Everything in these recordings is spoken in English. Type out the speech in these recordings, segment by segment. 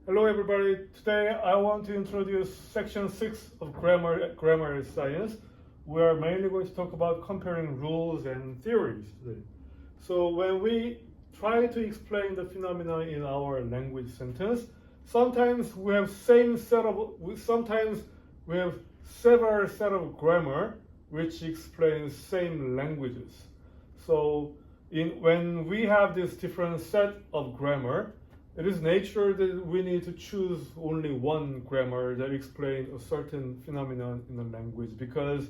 Hello everybody. Today I want to introduce section 6 of grammar science. We are mainly going to talk about comparing rules and theories today. So when we try to explain the phenomena in our language sentence, sometimes we have several set of grammar which explains same languages. So when we have this different set of grammar, it is nature that we need to choose only one grammar that explains a certain phenomenon in a language, because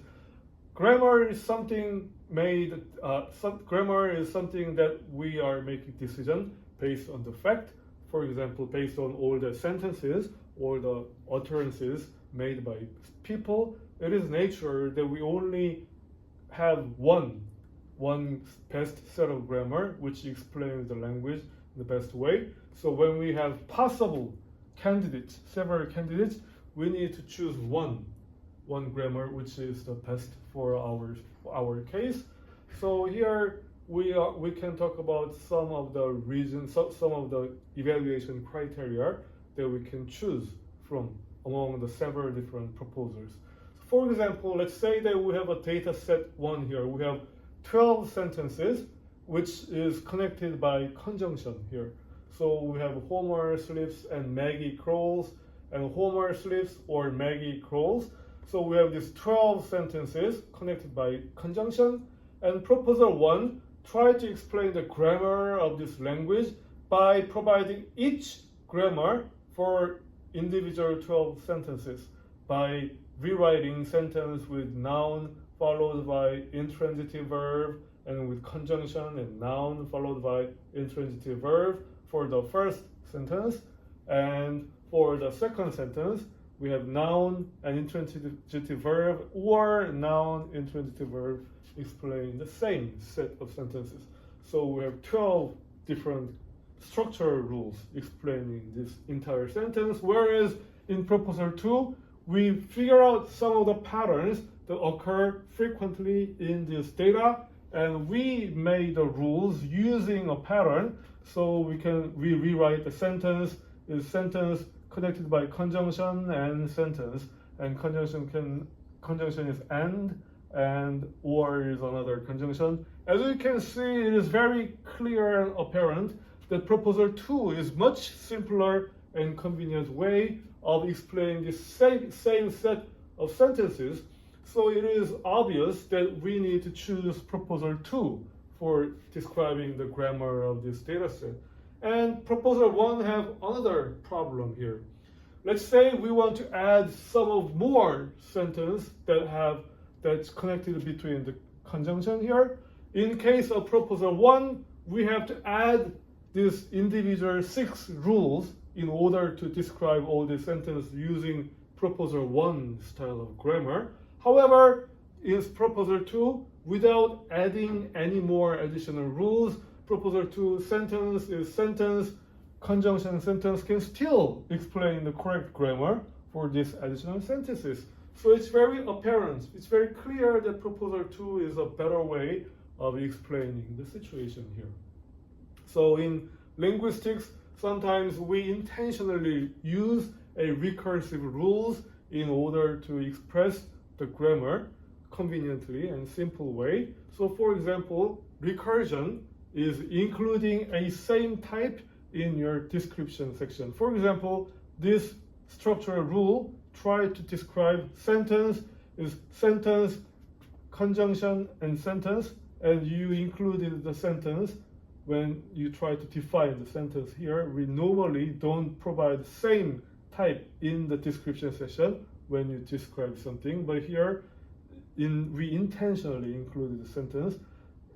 grammar is something that we are making decision based on the fact. For example, based on all the sentences or the utterances made by people, it is nature that we only have one best set of grammar which explains the language in the best way. So when we have several candidates, we need to choose one grammar which is the best for our case. So here we can talk about some of the reasons, some of the evaluation criteria that we can choose from among the several different proposals. For example, let's say that we have a data set 1 here. We have 12 sentences which is connected by conjunction here. So we have Homer sleeps and Maggie crawls, and Homer sleeps or Maggie crawls. So we have these 12 sentences connected by conjunction, and proposal 1 try to explain the grammar of this language by providing each grammar for individual 12 sentences by rewriting sentence with noun followed by intransitive verb, and with conjunction and noun followed by intransitive verb for the first sentence. And for the second sentence, we have noun and intransitive verb or noun intransitive verb explain the same set of sentences. So we have 12 different structural rules explaining this entire sentence, whereas in proposal 2, we figure out some of the patterns that occur frequently in this data, and we made the rules using a pattern. So we rewrite the sentence is sentence connected by conjunction and sentence, and conjunction is and or is another conjunction. As you can see, it is very clear and apparent that proposal 2 is much simpler and convenient way of explaining the same set of sentences. So it is obvious that we need to choose proposal 2 for describing the grammar of this data set. And proposal 1 have another problem here. Let's say we want to add some of more sentence that's connected between the conjunction here. In case of proposal 1, we have to add these individual 6 rules in order to describe all the sentences using proposal 1 style of grammar. However, in proposal 2, without adding any more additional rules, proposal 2 sentence is sentence, conjunction sentence can still explain the correct grammar for these additional sentences. So it's very apparent, it's very clear that proposal 2 is a better way of explaining the situation here. So in linguistics, sometimes we intentionally use a recursive rules in order to express the grammar conveniently and simple way. So for example, recursion is including a same type in your description section. For example, this structural rule try to describe sentence is sentence, conjunction, and sentence, and you included the sentence when you try to define the sentence here. We normally don't provide the same type in the description section when you describe something, but here we intentionally included the sentence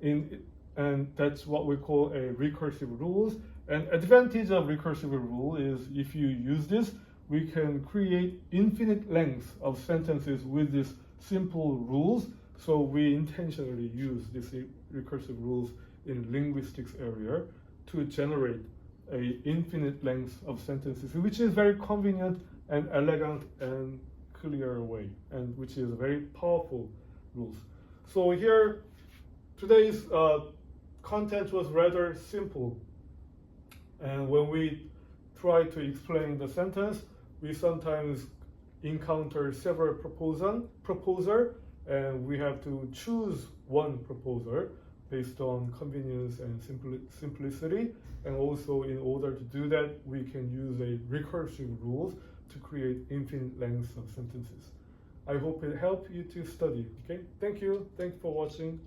and that's what we call a recursive rules. And advantage of recursive rule is if you use this, we can create infinite lengths of sentences with these simple rules. So we intentionally use these recursive rules in linguistics area to generate a infinite length of sentences, which is very convenient and elegant and clear way, and which is a very powerful rules. So here, today's content was rather simple, and when we try to explain the sentence, we sometimes encounter several proposer, and we have to choose one proposer based on convenience and simplicity. And also, in order to do that, we can use a recursive rules to create infinite lengths of sentences. I hope it helped you to study. Okay, thank you. Thanks for watching.